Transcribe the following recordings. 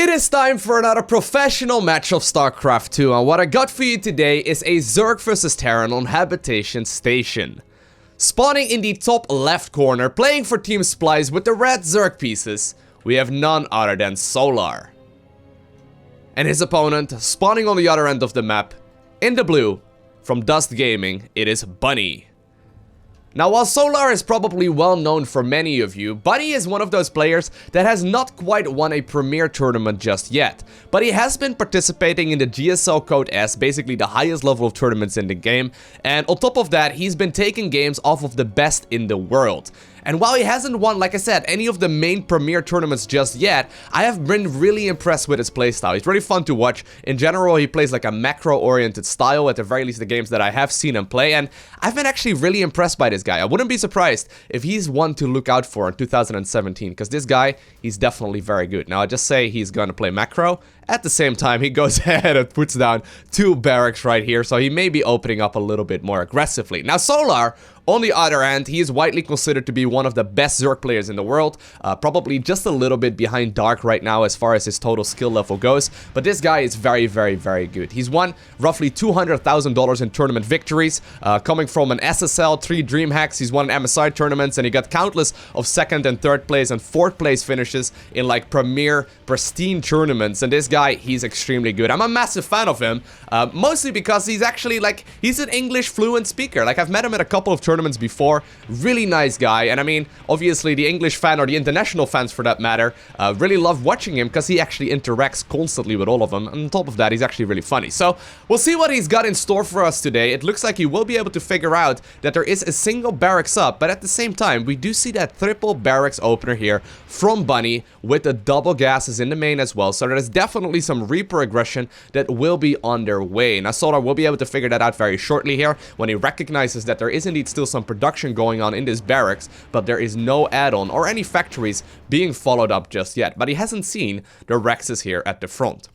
It is time for another professional match of StarCraft 2, and what I got for you today is a Zerg vs Terran on Habitation Station. Spawning in the top left corner, playing for Team Splice with the red Zerg pieces, we have none other than Solar. And his opponent, spawning on the other end of the map, in the blue, from Dust Gaming, it is Bunny. Now, while Solar is probably well known for many of you, Bunny is one of those players that has not quite won a premier tournament just yet. But he has been participating in the GSL Code S, basically the highest level of tournaments in the game. And on top of that, he's been taking games off of the best in the world. And while he hasn't won, like I said, any of the main premier tournaments just yet, I have been really impressed with his playstyle. He's really fun to watch. In general, he plays like a macro-oriented style, at the very least the games that I have seen him play, and I've been actually really impressed by this guy. I wouldn't be surprised if he's one to look out for in 2017, because this guy, he's definitely very good. Now, I just say he's going to play macro. At the same time, he goes ahead and puts down 2 barracks right here, so he may be opening up a little bit more aggressively. Now, Solar, on the other hand, he is widely considered to be one of the best Zerg players in the world, probably just a little bit behind Dark right now as far as his total skill level goes, but this guy is very, very, very good. He's won roughly $200,000 in tournament victories, coming from an SSL, 3 Dream Hacks, he's won MSI tournaments, and he got countless of 2nd and 3rd place and 4th place finishes in like premier, pristine tournaments, and this guy, he's extremely good. I'm a massive fan of him, mostly because he's actually like, he's an English fluent speaker. Like, I've met him at a couple of tournaments before. Really nice guy, and I mean, obviously the English fan, or the international fans for that matter, really love watching him because he actually interacts constantly with all of them, and on top of that, he's actually really funny. So, we'll see what he's got in store for us today. It looks like he will be able to figure out that there is a single barracks up, but at the same time, we do see that triple barracks opener here from Bunny with the double gases in the main as well, so there is definitely some Reaper aggression that will be on their way. Now, Solar will be able to figure that out very shortly here when he recognizes that there is indeed still some production going on in this barracks, but there is no add-on or any factories being followed up just yet. But he hasn't seen the Rexes here at the front.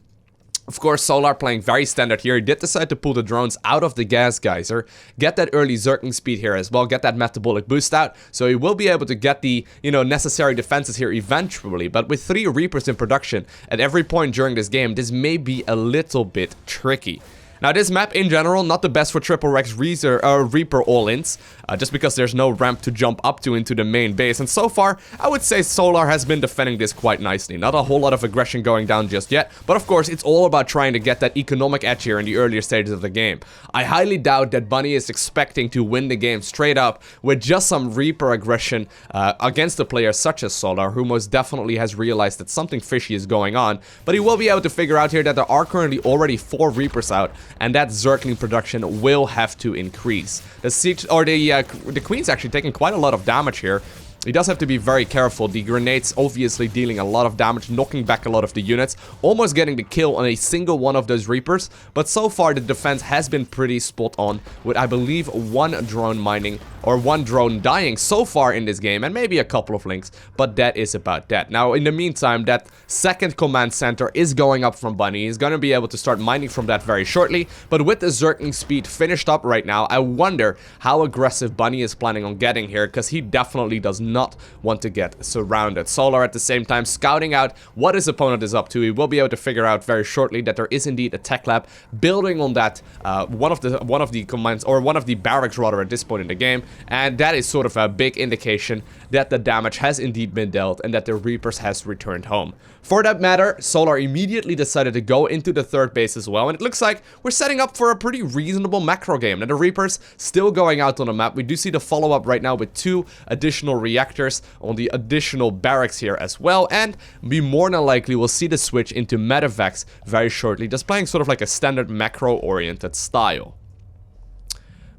Of course, Solar playing very standard here. He did decide to pull the drones out of the gas geyser, get that early zerging speed here as well, get that metabolic boost out, so he will be able to get the, necessary defenses here eventually. But with 3 Reapers in production at every point during this game, this may be a little bit tricky. Now, this map in general, not the best for triple Rex Reaper all-ins, just because there's no ramp to jump up to into the main base. And so far, I would say Solar has been defending this quite nicely. Not a whole lot of aggression going down just yet, but of course, it's all about trying to get that economic edge here in the earlier stages of the game. I highly doubt that Bunny is expecting to win the game straight up with just some Reaper aggression against a player such as Solar, who most definitely has realized that something fishy is going on. But he will be able to figure out here that there are currently already 4 Reapers out, and that Zergling production will have to increase. The siege, or the Queen's actually taking quite a lot of damage here. He does have to be very careful. The grenades obviously dealing a lot of damage, knocking back a lot of the units, almost getting the kill on a single one of those Reapers. But so far, the defense has been pretty spot on, with I believe 1 drone mining, or 1 drone dying so far in this game, and maybe a couple of links, but that is about that. Now, in the meantime, that 2nd command center is going up from Bunny. He's going to be able to start mining from that very shortly, but with the Zergling speed finished up right now, I wonder how aggressive Bunny is planning on getting here, because he definitely does not want to get surrounded. Solar at the same time scouting out what his opponent is up to. He will be able to figure out very shortly that there is indeed a tech lab building on that one of the commands, or one of the barracks rather, at this point in the game, and that is sort of a big indication that the damage has indeed been dealt and that the Reapers has returned home. For that matter, Solar immediately decided to go into the 3rd base as well, and it looks like we're setting up for a pretty reasonable macro game. Now, the Reapers still going out on the map. We do see the follow-up right now with 2 additional reactors on the additional barracks here as well, and we more than likely will see the switch into Medivacs very shortly, just playing sort of like a standard macro-oriented style.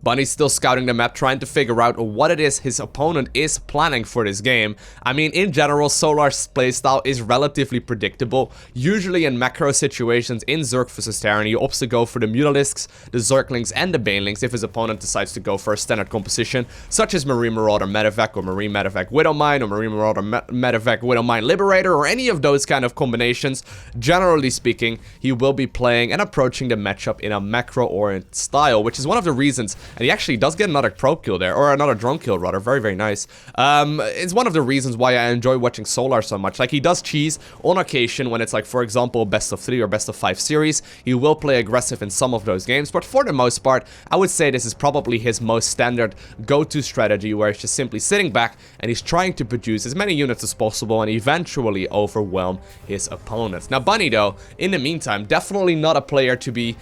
Bunny's still scouting the map, trying to figure out what it is his opponent is planning for this game. I mean, in general, Solar's playstyle is relatively predictable. Usually in macro situations in Zerg vs Terran, he opts to go for the Mutalisks, the Zerglings, and the Banelings if his opponent decides to go for a standard composition, such as Marine Marauder Medivac, or Marine Medivac Widowmine, or Marine Marauder Medivac Widowmine Liberator, or any of those kind of combinations. Generally speaking, he will be playing and approaching the matchup in a macro-oriented style, which is one of the reasons And he actually does get another probe kill there, or another drone kill rather. Very, very nice. It's one of the reasons why I enjoy watching Solar so much. Like, he does cheese on occasion when it's like, for example, best of 3 or best of 5 series. He will play aggressive in some of those games, but for the most part, I would say this is probably his most standard go-to strategy, where he's just simply sitting back and he's trying to produce as many units as possible and eventually overwhelm his opponents. Now, Bunny, though, in the meantime, definitely not a player to be,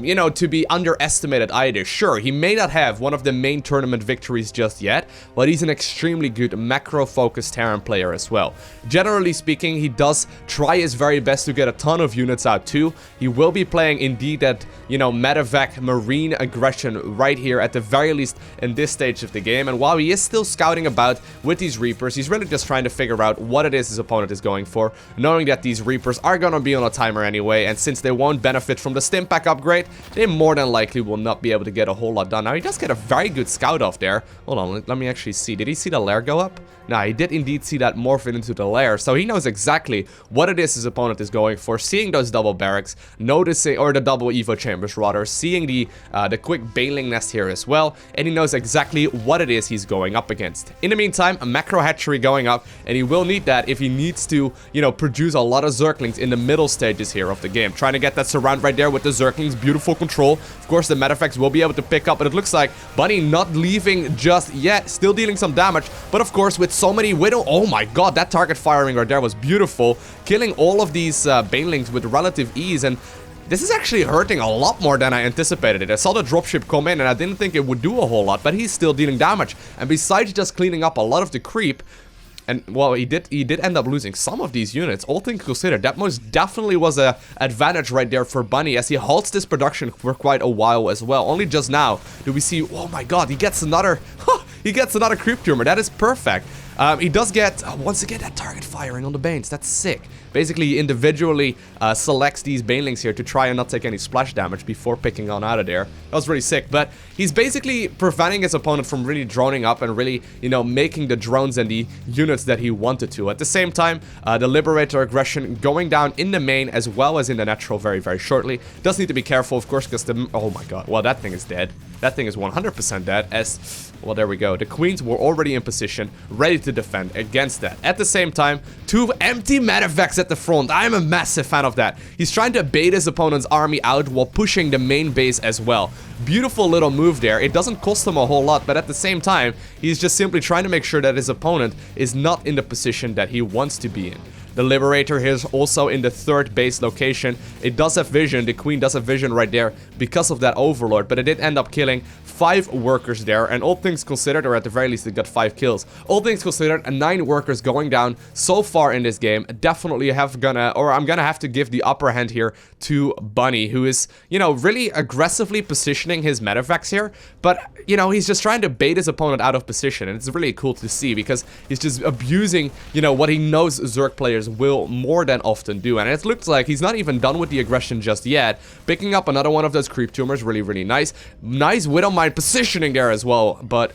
you know, to be underestimated either. Sure, he may not have one of the main tournament victories just yet, but he's an extremely good macro-focused Terran player as well. Generally speaking, he does try his very best to get a ton of units out too. He will be playing indeed that, you know, Medivac marine aggression right here at the very least in this stage of the game. And while he is still scouting about with these Reapers, he's really just trying to figure out what it is his opponent is going for, knowing that these Reapers are gonna be on a timer anyway, and since they won't benefit from the stim pack upgrade, they more than likely will not be able to get a whole lot done. Now, he does get a very good scout off there. Hold on, let me actually see. Did he see the lair go up? Nah, he did indeed see that morph into the lair, so he knows exactly what it is his opponent is going for, seeing those double barracks, noticing, or the double evo chambers rather, seeing the quick bailing nest here as well, and he knows exactly what it is he's going up against. In the meantime, a macro hatchery going up, and he will need that if he needs to, you know, produce a lot of Zerglings in the middle stages here of the game. Trying to get that surround right there with the Zerglings, beautiful control. Of course, the Medivacs will be able to pick up, but it looks like Bunny not leaving just yet, still dealing some damage, but of course, with so many Widow, oh my god, that target firing right there was beautiful, killing all of these banelings with relative ease, and this is actually hurting a lot more than I anticipated it. I saw the dropship come in and I didn't think it would do a whole lot, but he's still dealing damage, and besides just cleaning up a lot of the creep, and well, he did end up losing some of these units, all things considered. That most definitely was an advantage right there for Bunny, as he halts this production for quite a while as well. Only just now do we see, oh my god, he gets another, he gets another creep tumor. That is perfect. He does get, once again, that target firing on the Banes. That's sick. Basically, he individually selects these Banelings here to try and not take any splash damage before picking on out of there. That was really sick, but he's basically preventing his opponent from really droning up and really, you know, making the drones and the units that he wanted to. At the same time, the Liberator aggression going down in the main as well as in the natural very, very shortly. Does need to be careful, of course, because the, oh my god, well, that thing is dead. That thing is 100% dead, as, well, there we go. The Queens were already in position, ready to defend against that. At the same time, 2 empty Medivacs at the front. I am a massive fan of that. He's trying to bait his opponent's army out while pushing the main base as well. Beautiful little move there. It doesn't cost him a whole lot, but at the same time, he's just simply trying to make sure that his opponent is not in the position that he wants to be in. The Liberator here is also in the 3rd base location. It does have vision. The Queen does have vision right there because of that Overlord, but it did end up killing 5 workers there, and all things considered, or at the very least it got 5 kills. All things considered, 9 workers going down so far in this game. Definitely I'm gonna have to give the upper hand here to Bunny, who is, you know, really aggressively positioning his Medivacs here, but, you know, he's just trying to bait his opponent out of position, and it's really cool to see because he's just abusing, you know, what he knows Zerg players will more than often do, and it looks like he's not even done with the aggression just yet. Picking up another one of those creep tumors, really, really nice. Nice Widowmine positioning there as well, but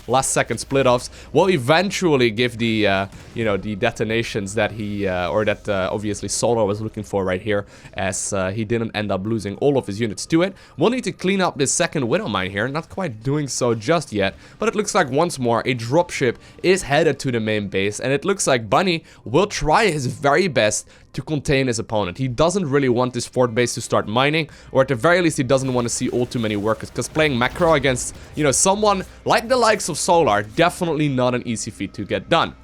last second split offs will eventually give the, you know, the detonations that he, or that obviously Solar was looking for right here, as he didn't end up losing all of his units to it. We'll need to clean up this second Widowmine here, not quite doing so just yet, but it looks like once more a dropship is headed to the main base, and it looks like Bunny will try his very best to contain his opponent. He doesn't really want this fort base to start mining, or at the very least he doesn't want to see all too many workers, because playing macro against, you know, someone like the likes of Solar, definitely not an easy feat to get done.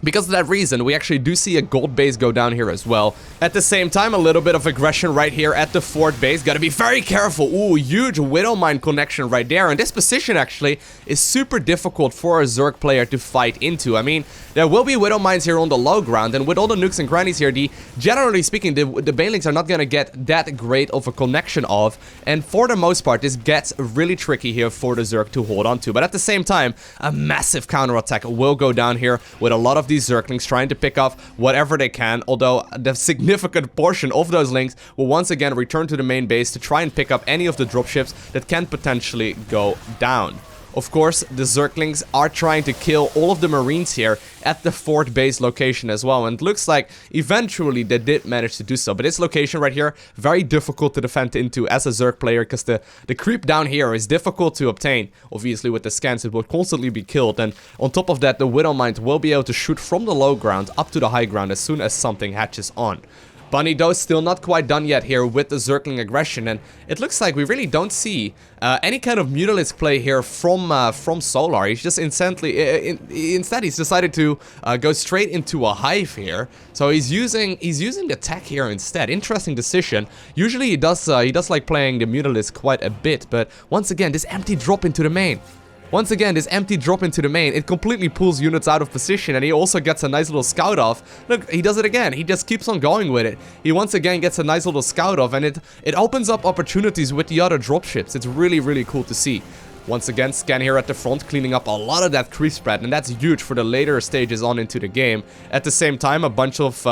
Because of that reason, we actually do see a gold base go down here as well. At the same time, a little bit of aggression right here at the fort base. Gotta be very careful. Ooh, huge Widowmine connection right there. And this position actually is super difficult for a Zerg player to fight into. I mean, there will be Widowmines here on the low ground, and with all the nukes and grannies here, generally speaking, the Banelings are not gonna get that great of a connection of. And for the most part, this gets really tricky here for the Zerg to hold on to. But at the same time, a massive counterattack will go down here with a lot of these Zerglings trying to pick off whatever they can, although the significant portion of those links will once again return to the main base to try and pick up any of the dropships that can potentially go down. Of course, the Zerglings are trying to kill all of the Marines here at the fort base location as well. And it looks like eventually they did manage to do so. But this location right here, very difficult to defend into as a Zerg player, because the creep down here is difficult to obtain. Obviously, with the scans, it will constantly be killed. And on top of that, the Widow Mine will be able to shoot from the low ground up to the high ground as soon as something hatches on. Bunny, though, still not quite done yet here with the Zergling aggression, and it looks like we really don't see any kind of Mutalisk play here from Solar. He's just instead he's decided to go straight into a hive here. So he's using the tech here instead. Interesting decision. Usually he does like playing the Mutalisk quite a bit, but once again, this empty drop into the main. Once again, this empty drop into the main, it completely pulls units out of position, and he also gets a nice little scout off. Look, he does it again. He just keeps on going with it. He once again gets a nice little scout off, and it opens up opportunities with the other dropships. It's really, really cool to see. Once again, scan here at the front, cleaning up a lot of that creep spread, and that's huge for the later stages on into the game. At the same time, a bunch of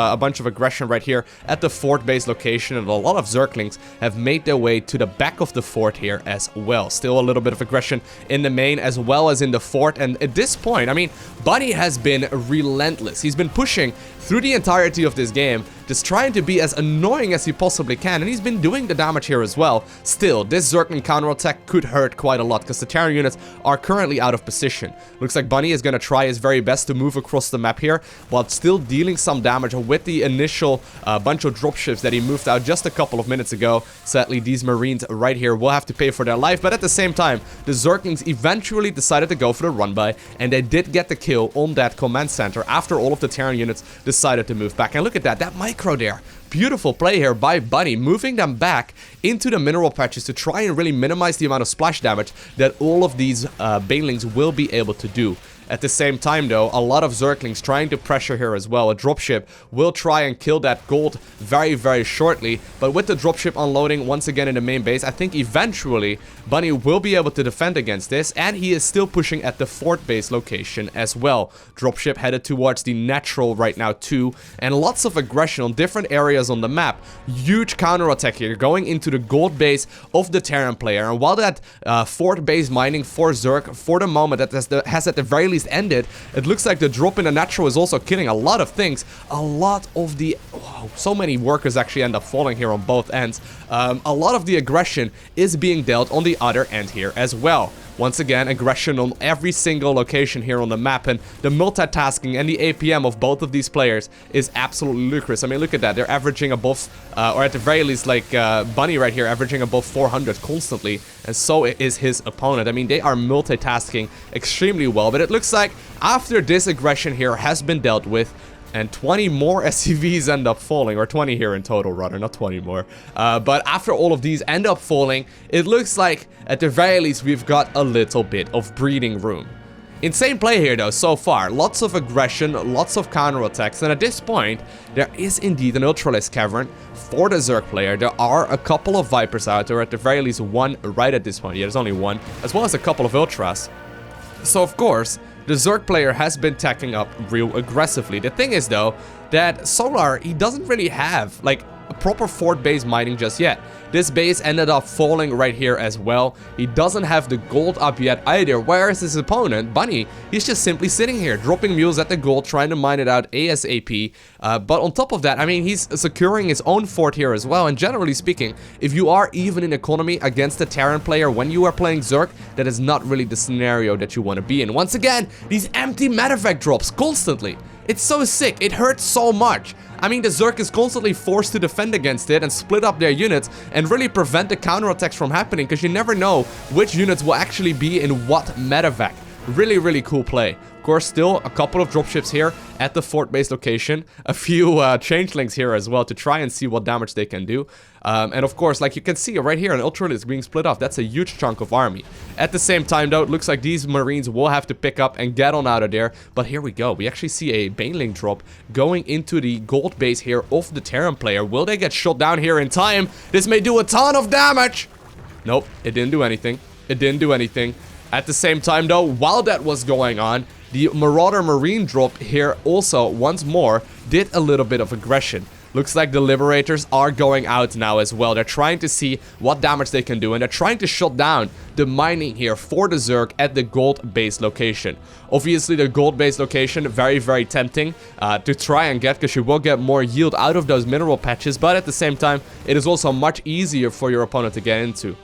aggression right here at the fort base location, and a lot of Zerglings have made their way to the back of the fort here as well. Still a little bit of aggression in the main as well as in the fort, and at this point, I mean, Bunny has been relentless. He's been pushing through the entirety of this game, just trying to be as annoying as he possibly can, and he's been doing the damage here as well. Still, this Zergling counterattack could hurt quite a lot, because the Terran units are currently out of position. Looks like Bunny is going to try his very best to move across the map here, while still dealing some damage with the initial bunch of dropships that he moved out just a couple of minutes ago. Sadly, these Marines right here will have to pay for their life, but at the same time, the Zerglings eventually decided to go for the run-by, and they did get the kill on that command center after all of the Terran units decided to move back. And look at that micro there. Beautiful play here by Bunny, moving them back into the mineral patches to try and really minimize the amount of splash damage that all of these banelings will be able to do. At the same time, though, a lot of Zerglings trying to pressure here as well. A dropship will try and kill that gold very, very shortly. But with the dropship unloading once again in the main base, I think eventually Bunny will be able to defend against this. And he is still pushing at the fort base location as well. Dropship headed towards the natural right now too. And lots of aggression on different areas on the map. Huge counterattack here going into the gold base of the Terran player. And while that fort base mining for Zerg, for the moment, that has at the very least ended, it looks like the drop in the natural is also killing a lot of things. A lot of the... Wow, so many workers actually end up falling here on both ends. A lot of the aggression is being dealt on the other end here as well. Once again, aggression on every single location here on the map, and the multitasking and the APM of both of these players is absolutely ludicrous. I mean, look at that. They're averaging above, or at the very least, like Bunny right here, averaging above 400 constantly, and so is his opponent. I mean, they are multitasking extremely well, but it looks like after this aggression here has been dealt with, and 20 more SCVs end up falling, or 20 here in total rather, not 20 more. But after all of these end up falling, it looks like at the very least we've got a little bit of breathing room. Insane play here though so far, lots of aggression, lots of counterattacks, and at this point there is indeed an Ultralisk Cavern for the Zerg player. There are a couple of Vipers out there, at the very least one right at this point. Yeah, there's only one, as well as a couple of Ultras. So of course, the Zerg player has been tacking up real aggressively. The thing is though, that Solar, he doesn't really have like a proper fort base mining just yet. This base ended up falling right here as well. He doesn't have the gold up yet either, whereas his opponent, Bunny, he's just simply sitting here, dropping mules at the gold, trying to mine it out ASAP. But on top of that, I mean, he's securing his own fort here as well, and generally speaking, if you are even in economy against the Terran player when you are playing Zerg, that is not really the scenario that you want to be in. Once again, these empty Medivac drops constantly. It's so sick, it hurts so much. I mean, the Zerg is constantly forced to defend against it and split up their units and really prevent the counterattacks from happening, because you never know which units will actually be in what Medivac. Really, really cool play. Of course, still a couple of dropships here at the fort base location. A few changelings here as well to try and see what damage they can do. And of course, like you can see right here, an Ultralisk being split off. That's a huge chunk of army. At the same time, though, it looks like these Marines will have to pick up and get on out of there. But here we go. We actually see a Baneling drop going into the gold base here of the Terran player. Will they get shot down here in time? This may do a ton of damage. Nope, it didn't do anything. It didn't do anything. At the same time, though, while that was going on, the Marauder Marine drop here also, once more, did a little bit of aggression. looks like the Liberators are going out now as well. They're trying to see what damage they can do, and they're trying to shut down the mining here for the Zerg at the gold base location. Obviously, the gold base location, very, very tempting to try and get, because you will get more yield out of those mineral patches, but at the same time, it is also much easier for your opponent to get into.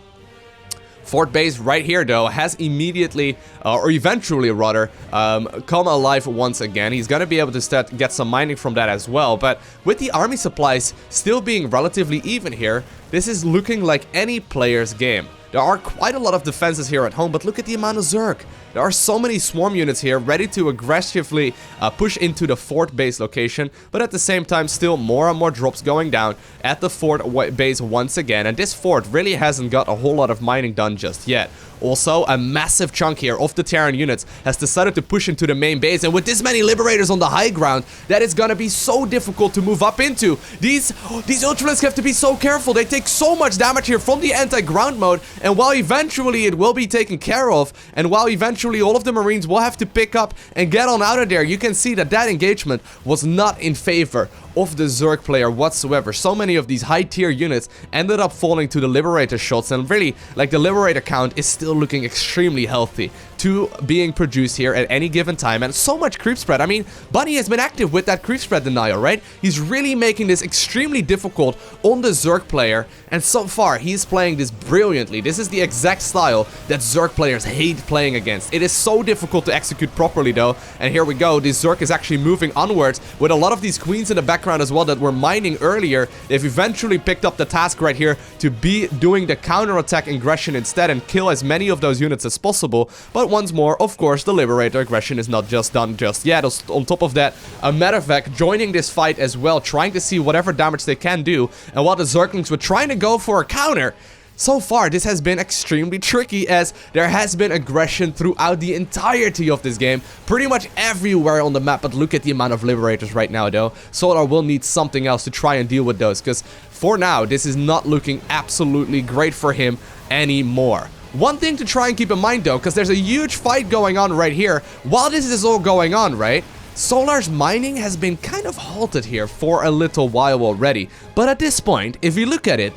Fort base right here, though, has immediately, or eventually rather, come alive once again. He's gonna be able to get some mining from that as well, but with the army supplies still being relatively even here, this is looking like any player's game. There are quite a lot of defenses here at home, but look at the amount of Zerg. There are so many swarm units here ready to aggressively push into the fort base location, but at the same time still more and more drops going down at the fort base once again, and this fort really hasn't got a whole lot of mining done just yet. Also, a massive chunk here of the Terran units has decided to push into the main base, and with this many Liberators on the high ground, that is gonna be so difficult to move up into. These Ultralisk have to be so careful. They take so much damage here from the anti-ground mode, and while eventually it will be taken care of, and while eventually all of the Marines will have to pick up and get on out of there, you can see that that engagement was not in favor of the Zerg player whatsoever. So many of these high tier units ended up falling to the Liberator shots, and really, like, the Liberator count is still looking extremely healthy to being produced here at any given time, and so much creep spread. I mean, Bunny has been active with that creep spread denial, right? He's really making this extremely difficult on the Zerg player, and so far he's playing this brilliantly. This is the exact style that Zerg players hate playing against. It is so difficult to execute properly though, and here we go. This Zerg is actually moving onwards with a lot of these queens in the background as well that were mining earlier. They've eventually picked up the task right here to be doing the counter-attack aggression instead and kill as many of those units as possible. But once more, of course, the Liberator aggression is not just done just yet. On top of that, a Medivac joining this fight as well, trying to see whatever damage they can do, and while the Zerglings were trying to go for a counter, so far, this has been extremely tricky, as there has been aggression throughout the entirety of this game, pretty much everywhere on the map. But look at the amount of Liberators right now, though. Solar will need something else to try and deal with those, because for now, this is not looking absolutely great for him anymore. One thing to try and keep in mind, though, because there's a huge fight going on right here. While this is all going on, right, Solar's mining has been kind of halted here for a little while already. But at this point, if you look at it,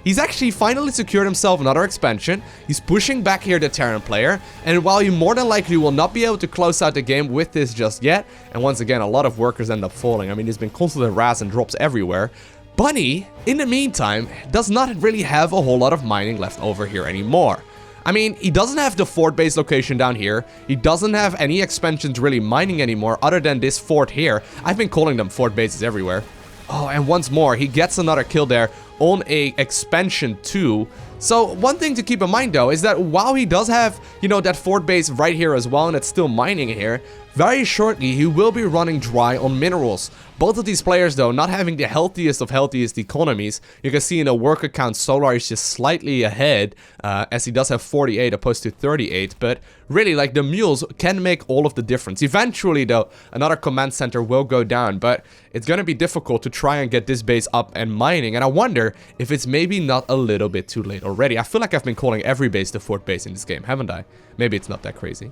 he's actually finally secured himself another expansion. He's pushing back here the Terran player, and while he more than likely will not be able to close out the game with this just yet, and once again, a lot of workers end up falling. I mean, there's been constant harass and drops everywhere. Bunny, in the meantime, does not really have a whole lot of mining left over here anymore. I mean, he doesn't have the fort base location down here. He doesn't have any expansions really mining anymore other than this fort here. I've been calling them fort bases everywhere. Oh, and once more, he gets another kill there on a expansion too. So one thing to keep in mind though is that while he does have, you know, that fort base right here as well, and it's still mining here, very shortly he will be running dry on minerals. Both of these players though not having the healthiest of healthiest economies. You can see in the work account Solar is just slightly ahead, as he does have 48 opposed to 38, but really, like, the mules can make all of the difference. Eventually though, another command center will go down, but it's gonna be difficult to try and get this base up and mining, and I wonder if it's maybe not a little bit too late already. I feel like I've been calling every base the fort base in this game, haven't I? Maybe it's not that crazy.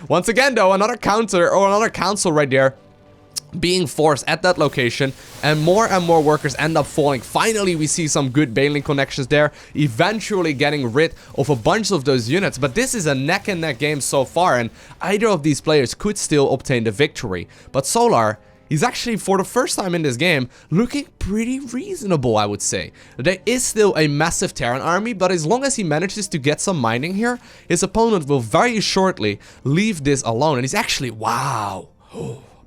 Once again though, another counter or another council right there being forced at that location, and more workers end up falling. Finally, we see some good bailing connections there, eventually getting rid of a bunch of those units. But this is a neck and neck game so far, and either of these players could still obtain the victory. But Solar, he's actually, for the first time in this game, looking pretty reasonable, I would say. There is still a massive Terran army, but as long as he manages to get some mining here, his opponent will very shortly leave this alone. And he's actually, wow.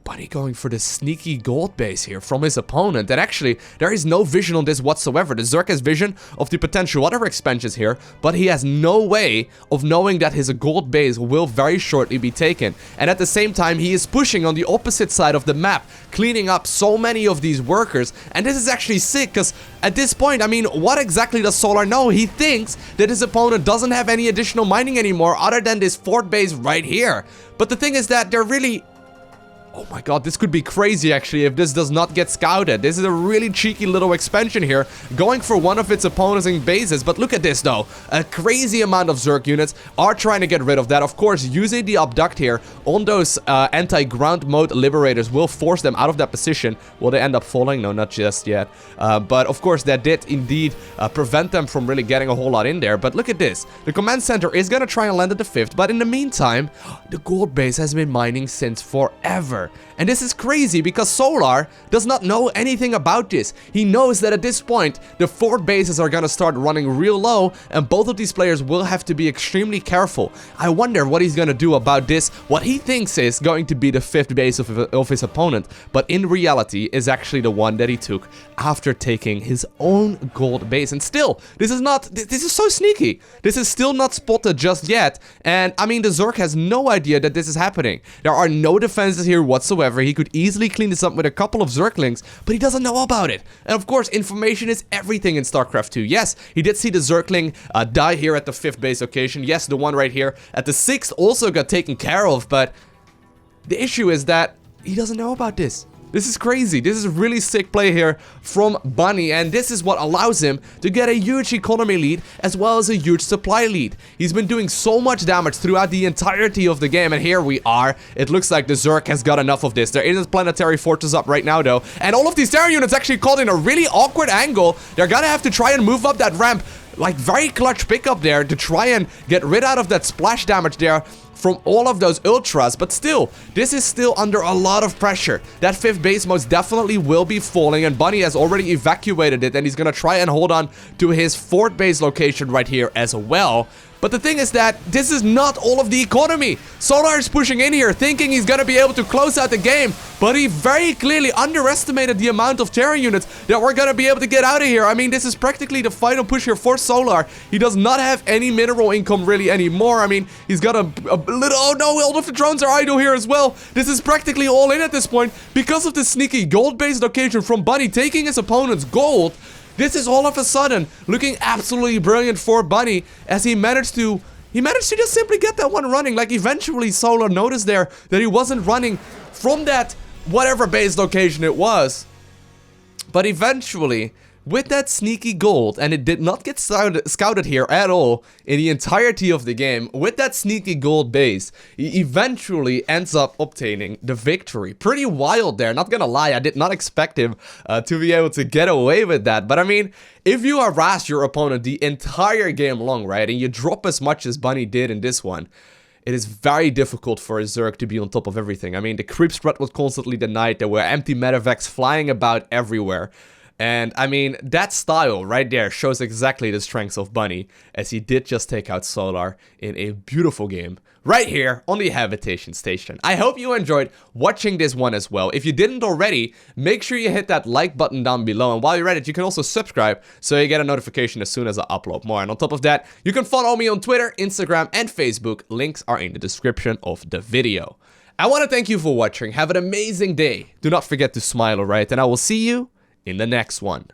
Bunny going for the sneaky gold base here from his opponent. And actually, there is no vision on this whatsoever. The Zerg has vision of the potential other expansions here, but he has no way of knowing that his gold base will very shortly be taken. And at the same time, he is pushing on the opposite side of the map, cleaning up so many of these workers. And this is actually sick, because at this point, I mean, what exactly does Solar know? He thinks that his opponent doesn't have any additional mining anymore other than this fort base right here. But the thing is that they're really... Oh my god, this could be crazy actually if this does not get scouted. This is a really cheeky little expansion here, going for one of its opponents' bases. But look at this though. A crazy amount of Zerg units are trying to get rid of that. Of course, using the abduct here on those anti-ground mode liberators will force them out of that position. Will they end up falling? No, not just yet. But of course, that did indeed prevent them from really getting a whole lot in there. But look at this. The command center is going to try and land at the 5th. But in the meantime, the gold base has been mining since forever. And this is crazy because Solar does not know anything about this. He knows that at this point, the 4th bases are gonna start running real low, and both of these players will have to be extremely careful. I wonder what he's gonna do about this, what he thinks is going to be the 5th base of his opponent, but in reality is actually the one that he took after taking his own gold base. And still, this is so sneaky. This is still not spotted just yet, and I mean, the Zerg has no idea that this is happening. There are no defenses here whatsoever. He could easily clean this up with a couple of Zerglings, but he doesn't know about it. And of course, information is everything in StarCraft 2. Yes, he did see the Zergling die here at the 5th base location. Yes, the one right here at the 6th also got taken care of, but the issue is that he doesn't know about this. This is crazy. This is a really sick play here from Bunny, and this is what allows him to get a huge economy lead as well as a huge supply lead. He's been doing so much damage throughout the entirety of the game, and here we are. It looks like the Zerg has got enough of this. There is a planetary fortress up right now, though, and all of these Terran units actually caught in a really awkward angle. They're gonna have to try and move up that ramp. Like, very clutch pickup there to try and get rid out of that splash damage there from all of those ultras, but still, this is still under a lot of pressure. That 5th base most definitely will be falling, and Bunny has already evacuated it, and he's gonna try and hold on to his 4th base location right here as well. But the thing is that this is not all of the economy. Solar is pushing in here, thinking he's gonna be able to close out the game, but he very clearly underestimated the amount of Terran units that we're gonna be able to get out of here. I mean, this is practically the final push here for Solar. He does not have any mineral income really anymore. I mean, he's got a little... Oh no, all of the drones are idle here as well. This is practically all in at this point because of the sneaky gold-based location from Bunny taking his opponent's gold. This is all of a sudden looking absolutely brilliant for Bunny as he managed to just simply get that one running. Like, eventually Solar noticed there that he wasn't running from that whatever base location it was. But eventually, with that sneaky gold, and it did not get scouted here at all in the entirety of the game, with that sneaky gold base, he eventually ends up obtaining the victory. Pretty wild there, not gonna lie, I did not expect him to be able to get away with that. But I mean, if you harass your opponent the entire game long, right, and you drop as much as Bunny did in this one, it is very difficult for a Zerg to be on top of everything. I mean, the creep spread was constantly denied, there were empty Medivacs flying about everywhere. And, I mean, that style right there shows exactly the strengths of Bunny, as he did just take out Solar in a beautiful game right here on the Habitation Station. I hope you enjoyed watching this one as well. If you didn't already, make sure you hit that like button down below. And while you're at it, you can also subscribe so you get a notification as soon as I upload more. And on top of that, you can follow me on Twitter, Instagram, and Facebook. Links are in the description of the video. I want to thank you for watching. Have an amazing day. Do not forget to smile, alright? And I will see you in the next one.